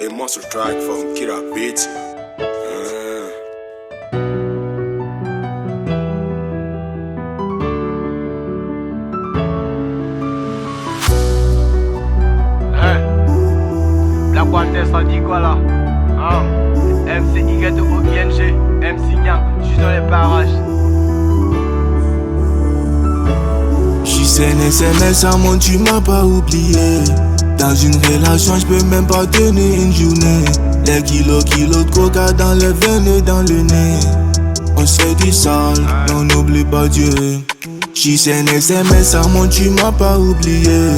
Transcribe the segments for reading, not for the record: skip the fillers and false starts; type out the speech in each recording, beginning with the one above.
a monster track from Kira Beats. Black Walter, ça dit quoi là? MC YOING, MC Niang, j'suis dans les parages. J'suis saine SMS, à mon tu m'as pas oublié. Dans une relation, j'peux même pas tenir une journée. Les kilos de coca dans les veines et dans le nez. On se fait du sale, mais on n'oublie pas Dieu. J'suis saine SMS, à mon tu m'as pas oublié.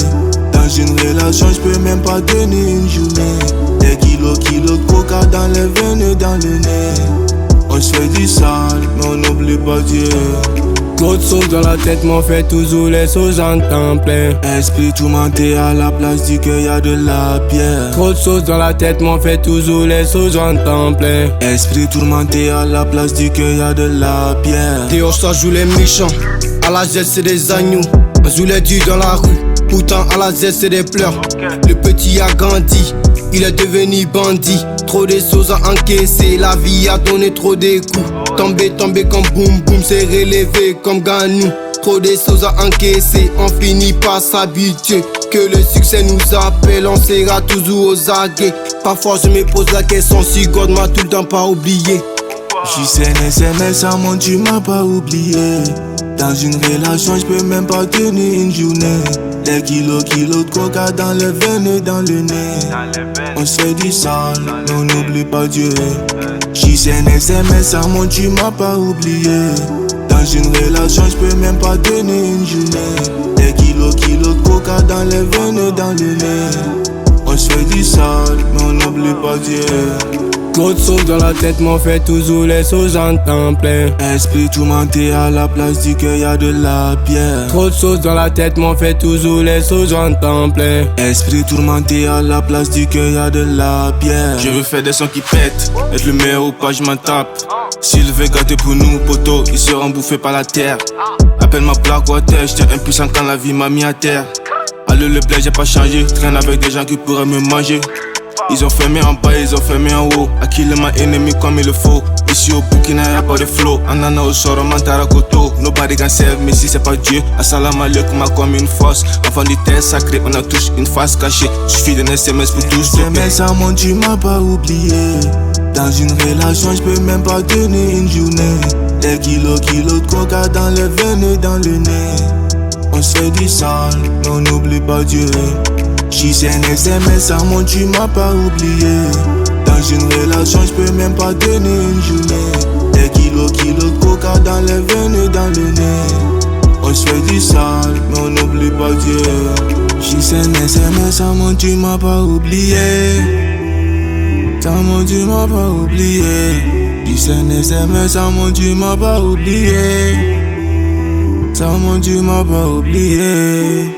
Dans une relation, j'peux même pas tenir une journée. Les kilos de coca dans les veines et dans le nez. On se fait du sale, mais on n'oublie pas Dieu. Trop de sauce dans la tête m'en fait toujours les sauces en temps plein. Esprit tourmenté à la place du cœur y'a de la pierre. Trop de sauce dans la tête m'en fait toujours les sauces en temps plein. Esprit tourmenté à la place du cœur y'a de la pierre. Dehors ça joue les méchants, à la Z c'est des agneaux. On joue les durs dans la rue, pourtant à la Z c'est des pleurs. Le petit a grandi, il est devenu bandit. Trop de choses à encaisser, la vie a donné trop de coups. Tomber comme boum boum, c'est relevé comme Ganou. Trop de choses à encaisser, on finit par s'habituer. Que le succès nous appelle, on sera toujours aux aguets. Parfois je me pose la question si God m'a tout le temps pas oublié. J'suis saine SMS, à mon tu m'as pas oublié. Dans une relation, j'peux même pas tenir une journée. Les kilos de coca dans les veines et dans le nez. On se fait du sale, mais on n'oublie pas Dieu. J'suis saine SMS, à mon tu m'as pas oublié. Dans une relation, j'peux même pas tenir une journée. Les kilos de coca dans les veines et dans le nez. On se fait du sale, mais on n'oublie pas Dieu. Trop de sauce dans la tête m'en fait toujours les sauces en temps plein. Esprit tourmenté à la place du cœur y'a de la pierre. Trop de sauce dans la tête m'en fait toujours les sauces en temps plein. Esprit tourmenté à la place du cœur y'a de la pierre. Je veux faire des sons qui pètent, être le meilleur ou pas je m'en tape. S'il veut gâter pour nous, poteau, ils seront bouffés par la terre. Appelle-moi Black Walter, j'étais impuissant quand la vie m'a mis à terre. Allez le bled j'ai pas changé, traîne avec des gens qui pourraient me manger. Ils ont fermé en bas, ils ont fermé en haut. Akile ma ennemi comme il le faut. Ici au Burkina y'a pas de flow. Anana au sort, Mantara Koto. Nobody can save me si c'est pas Dieu. Assalamu alaikum comme une force. Enfant du terre sacré, on a tous une face cachée. Suffit d'un SMS pour tous stopper. SMS à mon tu m'as pas oublié. Dans une relation, j'peux même pas tenir une journée. Les kilos de coca dans les veines et dans le nez. On se fait du sale, mais on n'oublie pas Dieu. J'suis saine SMS, à mon tu m'as pas oublié. Dans une relation, j'peux même pas tenir une journée. Des kilos de coca dans les veines et dans le nez. On se fait du sale, mais on n'oublie pas Dieu. J'suis saine SMS, à mon tu m'as pas oublié. À mon tu m'as pas oublié. J'suis saine SMS, à mon tu m'as pas oublié. À mon tu m'as pas oublié.